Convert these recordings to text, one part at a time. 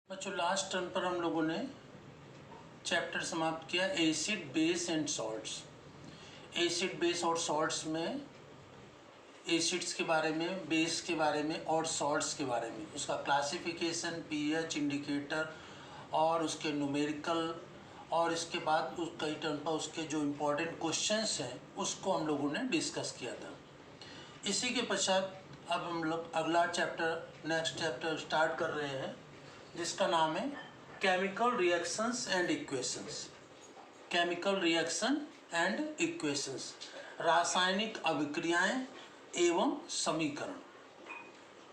बच्चों last term पर हम लोगों ने चैप्टर समाप्त किया acid base and salts. Acid base और सॉल्ट्स में एसिड्स के बारे में, बेस के बारे में और सॉल्ट्स के बारे में, उसका क्लासिफिकेशन, पीएच इंडिकेटर और उसके न्यूमेरिकल, और इसके बाद उस कई टर्म पर उसके जो इम्पोर्टेंट क्वेश्चंस हैं उसको हम लोगों ने डिस्कस किया था। इसी के पश्चात अब हम लोग अगला चैप्टर, नेक्स्ट चैप्टर स्टार्ट कर रहे हैं जिसका नाम है chemical reactions and equations. Chemical reaction and equations, रासायनिक अभिक्रियाएं एवं समीकरण।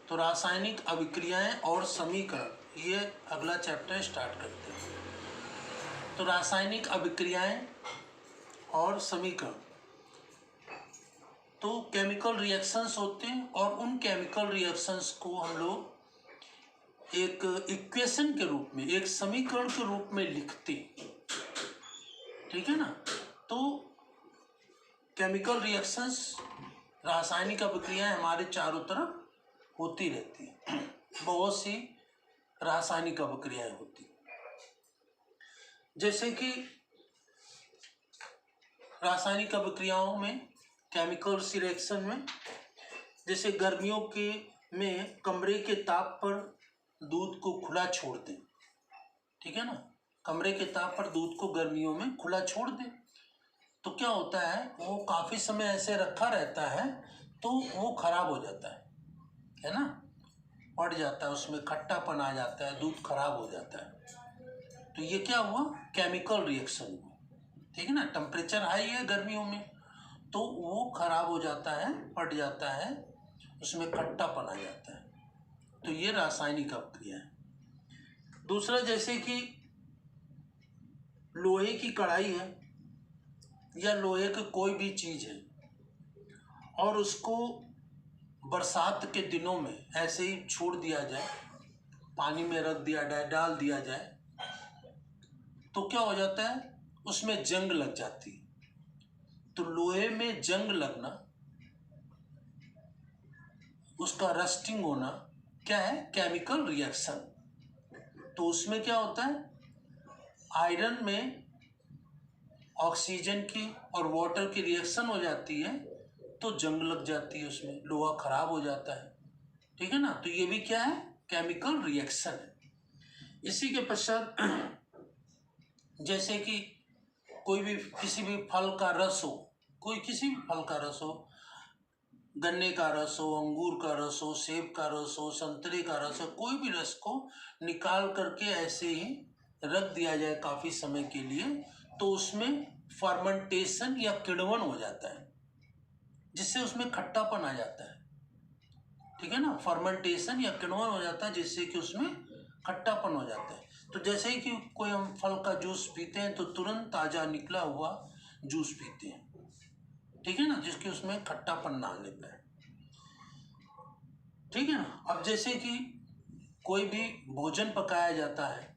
तो रासायनिक अभिक्रियाएं और समीकरण, ये अगला चैप्टर स्टार्ट करते हैं। तो रासायनिक अभिक्रियाएं और समीकरण, तो केमिकल रिएक्शंस होते हैं और उन केमिकल रिएक्शंस को हम लोग एक इक्वेशन के रूप में, एक समीकरण के रूप में लिखते, ठीक है ना। तो केमिकल रिएक्शंस, रासायनिक अभिक्रियाएं हमारे चारों तरफ होती रहती हैं। बहुत सी रासायनिक अभिक्रियाएं होती, जैसे कि रासायनिक अभिक्रियाओं में, केमिकल रिएक्शन में, जैसे गर्मियों के में कमरे के ताप पर दूध को खुला छोड़ दें, ठीक है ना। कमरे के ताप पर दूध को गर्मियों में खुला छोड़ दें तो क्या होता है, वो काफ़ी समय ऐसे रखा रहता है तो वो खराब हो जाता है ना, पड़ जाता है, उसमें खट्टापन आ जाता है, दूध खराब हो जाता है। तो ये क्या हुआ, केमिकल रिएक्शन हुआ, ठीक है ना। टेम्परेचर हाई है गर्मियों में तो वो खराब हो जाता है, पड़ जाता है, उसमें खट्टापन आ जाता है। तो ये रासायनिक अभिक्रिया है। दूसरा, जैसे कि लोहे की कढ़ाई है या लोहे की कोई भी चीज़ है और उसको बरसात के दिनों में ऐसे ही छोड़ दिया जाए, पानी में रख दिया जाए, डाल दिया जाए, तो क्या हो जाता है, उसमें जंग लग जाती है। तो लोहे में जंग लगना, उसका रस्टिंग होना क्या है, केमिकल रिएक्शन। तो उसमें क्या होता है, आयरन में ऑक्सीजन की और वाटर की रिएक्शन हो जाती है तो जंग लग जाती है, उसमें लोहा खराब हो जाता है, ठीक है ना। तो ये भी क्या है, केमिकल रिएक्शन है। इसी के पश्चात जैसे कि कोई भी किसी भी फल का रस हो, कोई किसी भी फल का रस हो, गन्ने का रस हो, अंगूर का रस हो, सेब का रस हो, संतरे का रस हो, कोई भी रस को निकाल करके ऐसे ही रख दिया जाए काफ़ी समय के लिए तो उसमें फर्मेंटेशन या किण्वन हो जाता है, जिससे उसमें खट्टापन आ जाता है, ठीक है ना। फर्मेंटेशन या किण्वन हो जाता है जिससे कि उसमें खट्टापन हो जाता है। तो जैसे ही कि कोई हम फल का जूस पीते हैं तो तुरंत ताज़ा निकला हुआ जूस पीते हैं, ठीक है ना, जिसके उसमें खट्टापन ना आने पाए, ठीक है ना। अब जैसे कि कोई भी भोजन पकाया जाता है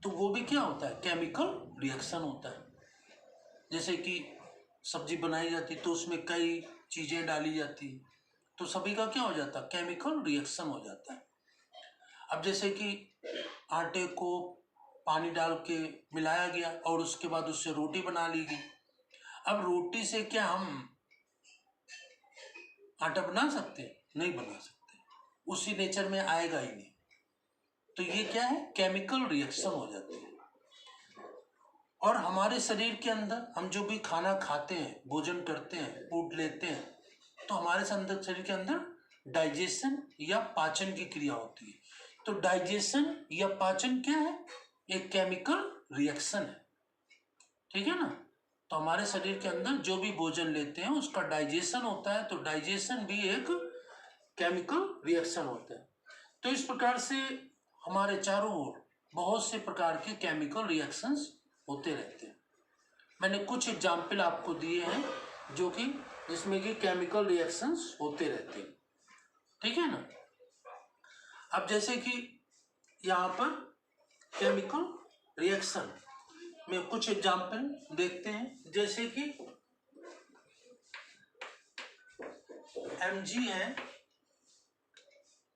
तो वो भी क्या होता है, केमिकल रिएक्शन होता है। जैसे कि सब्जी बनाई जाती तो उसमें कई चीज़ें डाली जाती तो सभी का क्या हो जाता है, केमिकल रिएक्शन हो जाता है। अब जैसे कि आटे को पानी डाल के मिलाया गया और उसके बाद उससे रोटी बना ली गई। अब रोटी से क्या हम आटा बना सकते हैं, नहीं बना सकते, उसी नेचर में आएगा ही नहीं। तो ये क्या है, केमिकल रिएक्शन हो जाती है। और हमारे शरीर के अंदर हम जो भी खाना खाते हैं, भोजन करते हैं, फूड लेते हैं, तो हमारे अंदर, शरीर के अंदर डाइजेशन या पाचन की क्रिया होती है। तो डाइजेशन या पाचन क्या है, एक केमिकल रिएक्शन है, ठीक है ना। तो हमारे शरीर के अंदर जो भी भोजन लेते हैं उसका डाइजेशन होता है, तो डाइजेशन भी एक केमिकल रिएक्शन होता है। तो इस प्रकार से हमारे चारों ओर बहुत से प्रकार के केमिकल रिएक्शंस होते रहते हैं। मैंने कुछ एग्जाम्पल आपको दिए हैं जो कि जिसमें कि केमिकल रिएक्शंस होते रहते हैं, ठीक है ना। अब जैसे कि यहाँ पर केमिकल रिएक्शन में कुछ एग्जाम्पल देखते हैं, जैसे कि Mg है।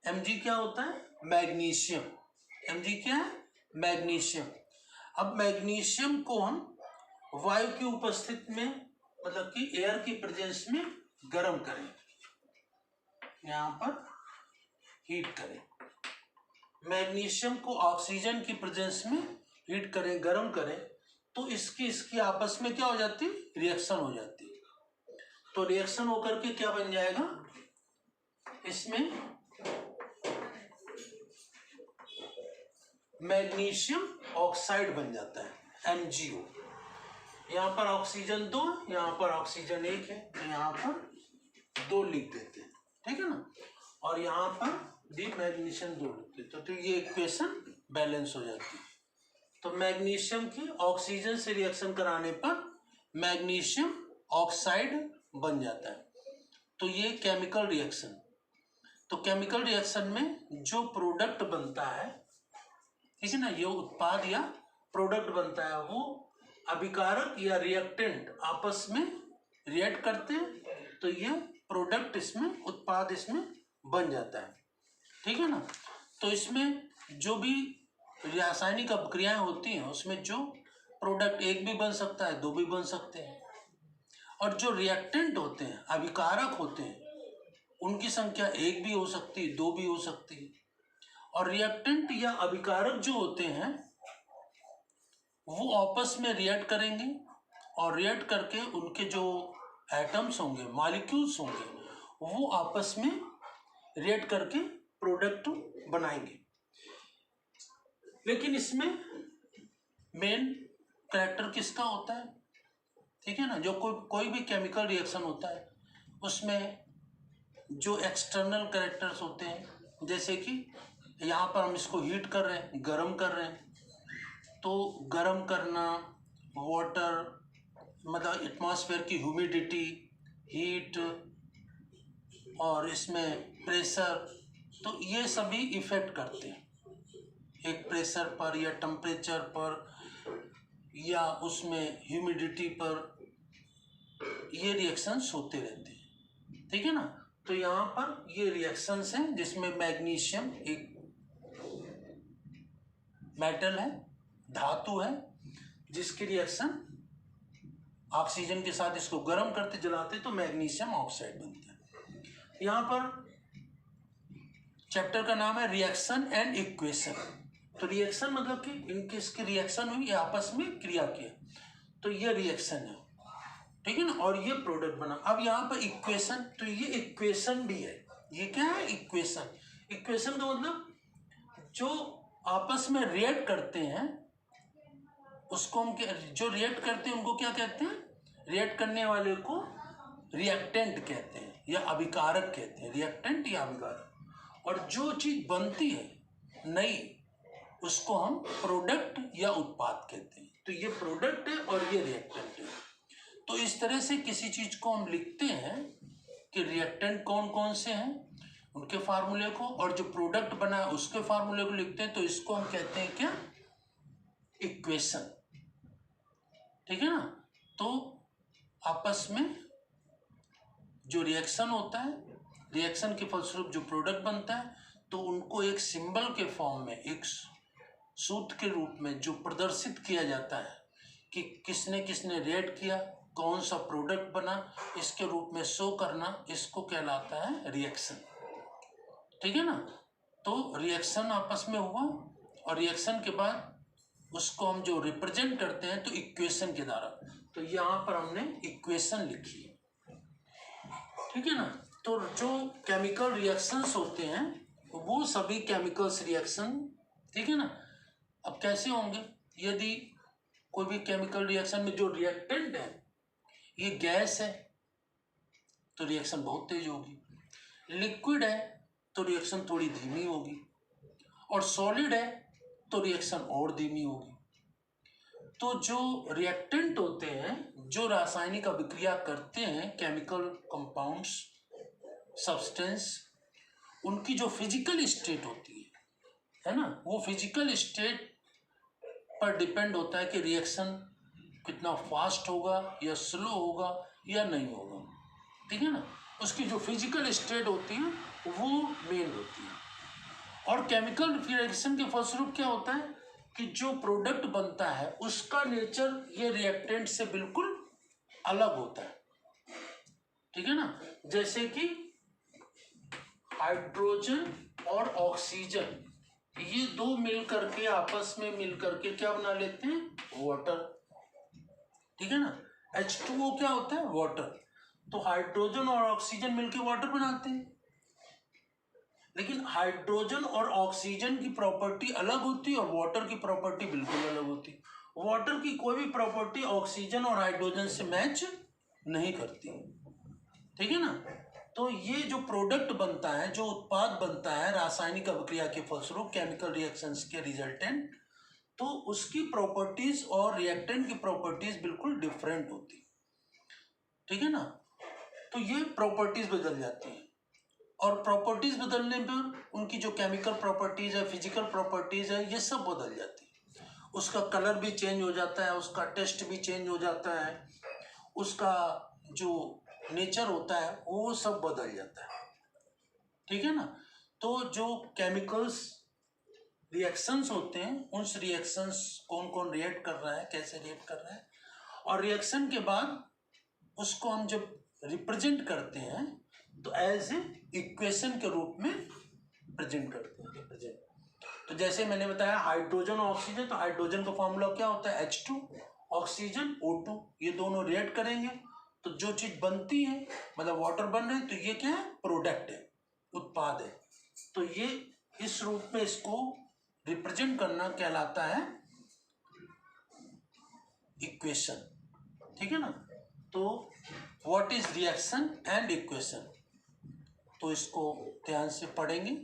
Mg क्या होता है, मैग्नीशियम, Mg क्या है? मैग्नीशियम। अब मैग्नीशियम को हम वायु की उपस्थिति में, मतलब कि एयर की प्रेजेंस में गर्म करें, यहाँ पर हीट करें। मैग्नीशियम को ऑक्सीजन की प्रेजेंस में हीट करें, गर्म करें, तो इसकी आपस में क्या हो जाती है? रिएक्शन हो जाती है। तो रिएक्शन होकर के क्या बन जाएगा? इसमें मैग्नीशियम ऑक्साइड बन जाता है, MgO। यहाँ पर ऑक्सीजन 2, यहाँ पर ऑक्सीजन 1 है, तो यहाँ पर 2 लिख देते हैं, ठीक है ना। और यहाँ पर डी मैग्नीशियम 2 लिख देते, तो ये इक्वेशन बैलेंस हो जाती है। तो मैग्नीशियम की ऑक्सीजन से रिएक्शन कराने पर मैग्नीशियम ऑक्साइड बन जाता है। तो ये केमिकल रिएक्शन। तो केमिकल रिएक्शन में जो प्रोडक्ट बनता है, ठीक है ना, ये उत्पाद या प्रोडक्ट बनता है, वो अभिकारक या रिएक्टेंट आपस में रिएक्ट करते हैं, तो ये प्रोडक्ट इसमें, उत्पाद इसमें बन जाता है, ठीक है ना। तो इसमें जो भी रासायनिक अभिक्रियाएं होती हैं, उसमें जो प्रोडक्ट एक भी बन सकता है, 2 भी बन सकते हैं, और जो रिएक्टेंट होते हैं, अभिकारक होते हैं, उनकी संख्या 1 भी हो सकती है, 2 भी हो सकती है। और रिएक्टेंट या अभिकारक जो होते हैं वो आपस में रिएक्ट करेंगे, और रिएक्ट करके उनके जो एटम्स होंगे, मॉलिक्यूल्स होंगे, वो आपस में रिएक्ट करके प्रोडक्ट बनाएंगे। लेकिन इसमें मेन कैरेक्टर किसका होता है? ठीक है ना, जो कोई भी केमिकल रिएक्शन होता है उसमें जो एक्सटर्नल कैरेक्टर्स होते हैं, जैसे कि यहाँ पर हम इसको हीट कर रहे हैं, गर्म कर रहे हैं, तो गर्म करना, वाटर मतलब एटमॉस्फेयर की ह्यूमिडिटी, हीट और इसमें प्रेशर, तो ये सभी इफेक्ट करते हैं एक प्रेशर पर या टेम्परेचर पर या उसमें ह्यूमिडिटी पर, ये रिएक्शंस होते रहते हैं, ठीक है ना। तो यहाँ पर ये रिएक्शंस हैं जिसमें मैग्नीशियम एक मेटल है, धातु है, जिसकी रिएक्शन ऑक्सीजन के साथ इसको गर्म करते जलाते तो मैग्नीशियम ऑक्साइड बनता है। यहाँ पर चैप्टर का नाम है रिएक्शन एंड इक्वेशन। तो रिएक्शन मतलब कि इनकी इसकी रिएक्शन हुई, आपस में क्रिया किया, तो ये रिएक्शन है, ठीक है ना, और ये प्रोडक्ट बना। अब यहाँ पर इक्वेशन, तो ये इक्वेशन भी है। ये क्या है? इक्वेशन। इक्वेशन का मतलब जो आपस में रिएक्ट करते हैं उसको हम जो रिएक्ट करते हैं उनको क्या कहते हैं? रिएक्ट करने वाले को रिएक्टेंट कहते हैं या अभिकारक कहते हैं, रिएक्टेंट या अभिकारक। और जो चीज बनती है नई, उसको हम प्रोडक्ट या उत्पाद कहते हैं। तो ये प्रोडक्ट है और ये रिएक्टेंट है। तो इस तरह से किसी चीज को हम लिखते हैं कि रिएक्टेंट कौन कौन से हैं, उनके फार्मूले को, और जो प्रोडक्ट बना है उसके फार्मूले को लिखते हैं, तो इसको हम कहते हैं क्या? इक्वेशन, ठीक है ना। तो आपस में जो रिएक्शन होता है, रिएक्शन के फलस्वरूप जो प्रोडक्ट बनता है, तो उनको एक सिंबल के फॉर्म में, एक सूत्र के रूप में जो प्रदर्शित किया जाता है कि किसने किसने रिएक्ट किया, कौन सा प्रोडक्ट बना, इसके रूप में शो करना, इसको कहलाता है रिएक्शन, ठीक है ना। तो रिएक्शन आपस में हुआ, और रिएक्शन के बाद उसको हम जो रिप्रेजेंट करते हैं तो इक्वेशन के द्वारा। तो यहाँ पर हमने इक्वेशन लिखी, ठीक है ना। तो जो केमिकल रिएक्शंस होते हैं वो सभी केमिकल्स रिएक्शन, ठीक है ना। अब कैसे होंगे? यदि कोई भी केमिकल रिएक्शन में जो रिएक्टेंट है ये गैस है तो रिएक्शन बहुत तेज होगी, लिक्विड है तो रिएक्शन थोड़ी धीमी होगी, और सॉलिड है तो रिएक्शन और धीमी होगी। तो जो रिएक्टेंट होते हैं, जो रासायनिक अभिक्रिया करते हैं, केमिकल कंपाउंड्स, सब्सटेंस, उनकी जो फिजिकल स्टेट होती है ना, वो फिजिकल स्टेट पर डिपेंड होता है कि रिएक्शन कितना फास्ट होगा या स्लो होगा या नहीं होगा, ठीक है ना। उसकी जो फिजिकल स्टेट होती है वो मेन होती है। और केमिकल रिएक्शन के फलस्वरूप क्या होता है कि जो प्रोडक्ट बनता है उसका नेचर ये रिएक्टेंट से बिल्कुल अलग होता है, ठीक है ना। जैसे कि हाइड्रोजन और ऑक्सीजन ये दो मिल करके आपस में मिल करके क्या बना लेते हैं, वाटर, ठीक है ना। H2O क्या होता है, वाटर। तो हाइड्रोजन और ऑक्सीजन मिलकर वाटर बनाते हैं, लेकिन हाइड्रोजन और ऑक्सीजन की प्रॉपर्टी अलग होती है और वाटर की प्रॉपर्टी बिल्कुल अलग होती है। वाटर की कोई भी प्रॉपर्टी ऑक्सीजन और हाइड्रोजन से मैच नहीं करती, ठीक है ना। तो ये जो प्रोडक्ट बनता है, जो उत्पाद बनता है रासायनिक अभिक्रिया के फलस्वरूप केमिकल रिएक्शंस के रिजल्टेंट, तो उसकी प्रॉपर्टीज और रिएक्टेंट की प्रॉपर्टीज बिल्कुल डिफरेंट होती, ठीक है ना। तो ये प्रॉपर्टीज बदल जाती हैं और प्रॉपर्टीज बदलने पर उनकी जो केमिकल प्रॉपर्टीज है, फिजिकल प्रॉपर्टीज है, ये सब बदल जाती है। उसका कलर भी चेंज हो जाता है, उसका टेस्ट भी चेंज हो जाता है, उसका जो नेचर होता है वो सब बदल जाता है, ठीक है ना। तो जो केमिकल्स रिएक्शंस होते हैं, उन रिएक्शंस कौन कौन रिएक्ट कर रहा है, कैसे रिएक्ट कर रहा है, और रिएक्शन के बाद उसको हम जब रिप्रेजेंट करते हैं तो एज ए इक्वेशन के रूप में प्रेजेंट करते हैं, रिप्रेजेंट। तो जैसे मैंने बताया हाइड्रोजन और ऑक्सीजन, तो हाइड्रोजन का फॉर्मूला क्या होता है, H2, ऑक्सीजन O2, ये दोनों रिएक्ट करेंगे तो जो चीज बनती है, मतलब वाटर बन रहे हैं, तो ये क्या है, प्रोडक्ट है, उत्पाद है। तो ये इस रूप में इसको रिप्रेजेंट करना कहलाता है इक्वेशन, ठीक है ना। तो what is reaction and equation, तो इसको ध्यान से पढ़ेंगे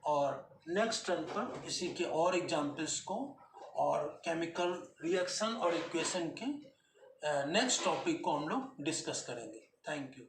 और नेक्स्ट टर्न पर इसी के और एग्जाम्पल्स को और केमिकल रिएक्शन और इक्वेशन के नेक्स्ट टॉपिक को हम लोग डिस्कस करेंगे। Thank you.